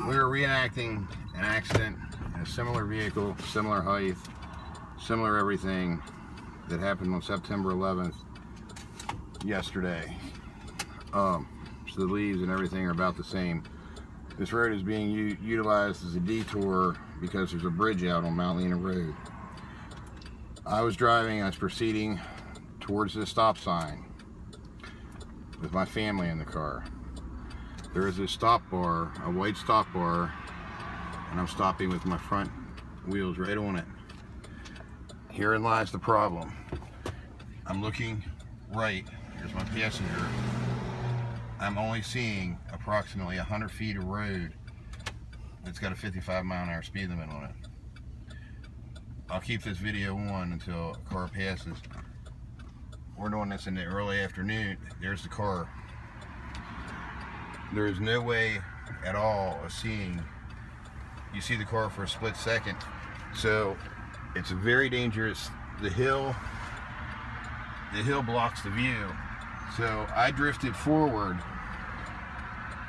We were reenacting an accident in a similar vehicle, similar height, similar everything that happened on September 11th yesterday. So the leaves and everything are about the same. This road is being utilized as a detour because there's a bridge out on Mount Lena Road. I was proceeding towards the stop sign with my family in the car. There is a stop bar, a white stop bar, and I'm stopping with my front wheels right on it. Herein lies the problem. I'm looking right, here's my passenger. I'm only seeing approximately 100 feet of road that's got a 55-mile-an-hour speed limit on it. I'll keep this video on until a car passes. We're doing this in the early afternoon. There's the car. There is no way at all of seeing. You see the car for a split second. So it's very dangerous. The hill blocks the view. So I drifted forward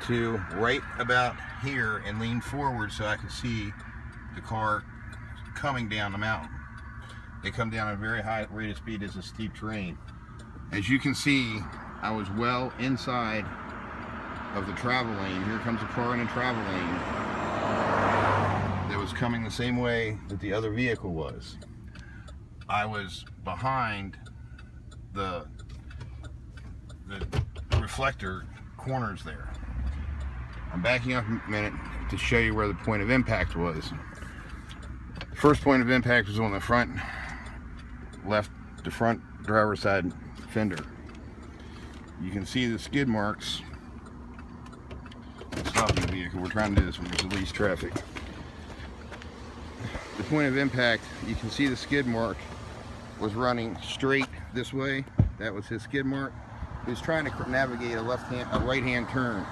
to right about here and leaned forward so I could see the car coming down the mountain. They come down at a very high rate of speed as a steep terrain. As you can see, I was well inside of the travel lane. Here comes a car in a travel lane that was coming the same way that the other vehicle was. I was behind the reflector corners there. I'm backing up a minute to show you where the point of impact was. The first point of impact was on the front driver's side fender. You can see the skid marks. Stopping the vehicle. We're trying to do this when there's the least traffic. The point of impact, you can see the skid mark was running straight this way. That was his skid mark. He was trying to navigate a right-hand turn,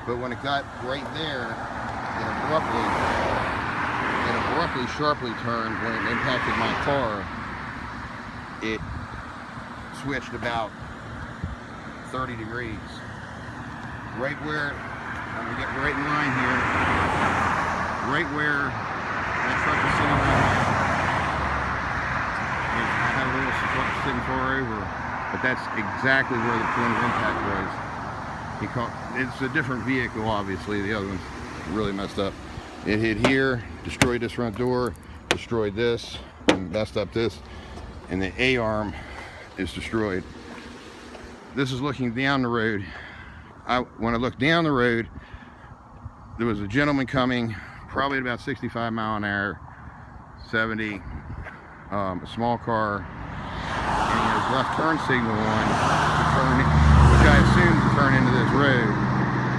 but when it got right there, it abruptly, sharply turned. When it impacted my car, it switched about 30 degrees. Right where, I'm gonna get right in line here, right where that truck is sitting right now. I had a little sitting far over, but that's exactly where the point of impact was. It's a different vehicle, obviously. The other one's really messed up. It hit here, destroyed this front door, destroyed this, and messed up this, and the A-arm is destroyed. This is looking down the road. When I looked down the road, there was a gentleman coming, probably at about 65 mile an hour, 70, a small car, and he has left turn signal on, which I assumed to turn into this road,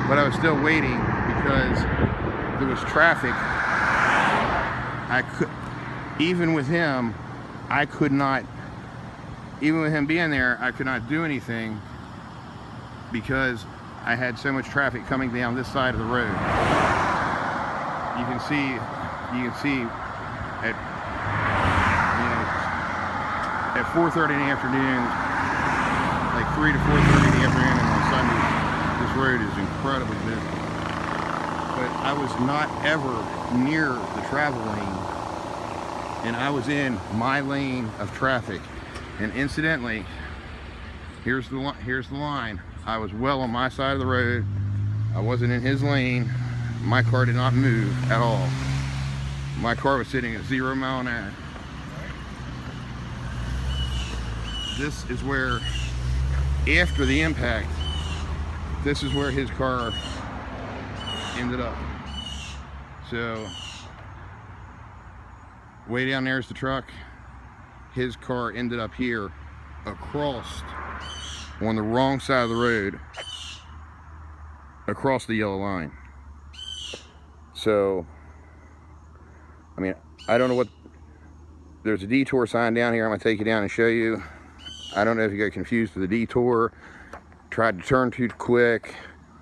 but I was still waiting because there was traffic. Even with him being there, I could not do anything because I had so much traffic coming down this side of the road. You can see at 4:30 in the afternoon, like 3 to 4:30 in the afternoon, and on Sundays, this road is incredibly busy. But I was not ever near the travel lane, and I was in my lane of traffic. And incidentally, here's the line. I was well on my side of the road. I wasn't in his lane. My car did not move at all. My car was sitting at 0 mile an hour. This is where, after the impact, this is where his car ended up. So, way down there is the truck. His car ended up here, across, on the wrong side of the road, across the yellow line. So, I mean, I don't know what, there's a detour sign down here. I'm gonna take you down and show you. I don't know if you got confused with the detour, tried to turn too quick.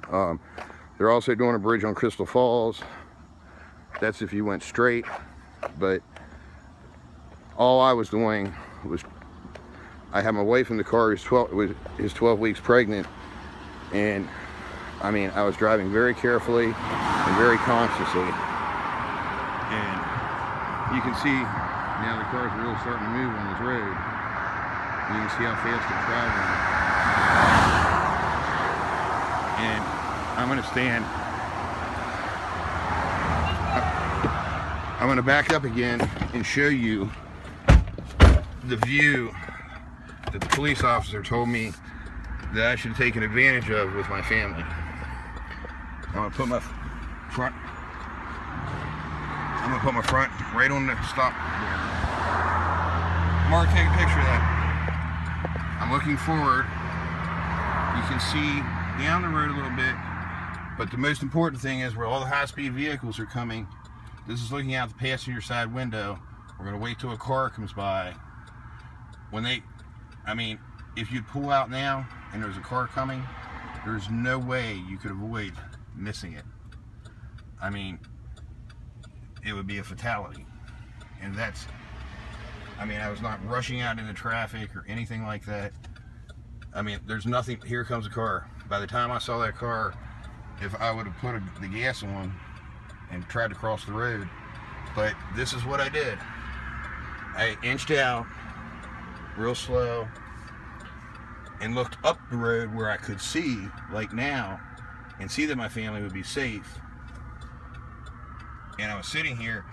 They're also doing a bridge on Crystal Falls. That's if you went straight, but all I was doing was, I had my wife in the car who's 12 weeks pregnant, and I mean, I was driving very carefully and very consciously. And you can see now the cars are really starting to move on this road. You can see how fast they're traveling. And I'm going to stand. I'm going to back up again and show you the view that the police officer told me that I should have taken advantage of with my family. I'm going to put my front right on the stop. Mark, take a picture of that. I'm looking forward. You can see down the road a little bit, but the most important thing is where all the high-speed vehicles are coming. This is looking out the passenger side window. We're going to wait till a car comes by. When they, I mean, if you pull out now and there's a car coming, there's no way you could avoid missing it. I mean, it would be a fatality. And that's, I mean, I was not rushing out into traffic or anything like that. I mean, there's nothing. Here comes a car. By the time I saw that car, if I would have put the gas on and tried to cross the road, but this is what I did. I inched out real slow and looked up the road where I could see, like now, and see that my family would be safe. And I was sitting here,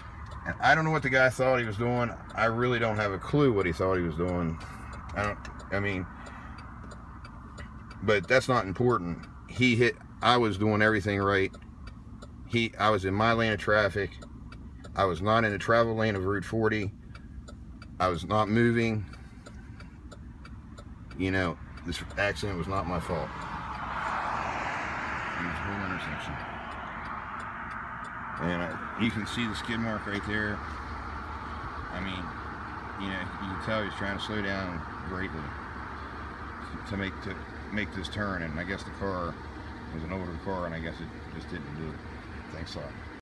and I don't know what the guy thought he was doing. I really don't have a clue what he thought he was doing. I mean, but that's not important. I was doing everything right. I was in my lane of traffic. I was not in the travel lane of Route 40. I was not moving. You know, this accident was not my fault. This whole intersection. And you can see the skid mark right there. I mean, you know, you can tell he's trying to slow down greatly to make this turn, and I guess the car was an older car, and I guess it just didn't do it. Thanks a lot.